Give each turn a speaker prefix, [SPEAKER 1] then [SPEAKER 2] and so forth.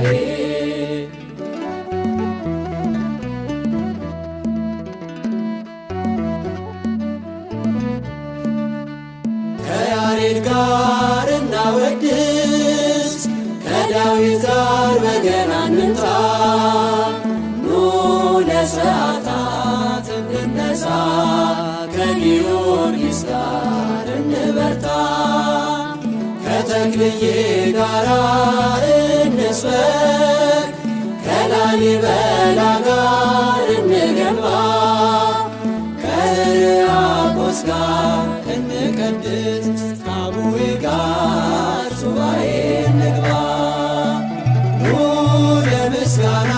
[SPEAKER 1] ሱባኤ ከያሬድ ጋር እናወድስ ከዳዊት ጋር በገና እንምታ ኑ ለሰዓታት እንነሳ ከጊዮርጊስ ጋር እንበርታ ከተክልዬ ጋር እንስበክ ከላሊበላ ጋር እንገንባ ከሕርያቆስ ጋር እንቀድስ ከአቡነ ጋር ሱባኤ እንግባ ኑ ለምስጋና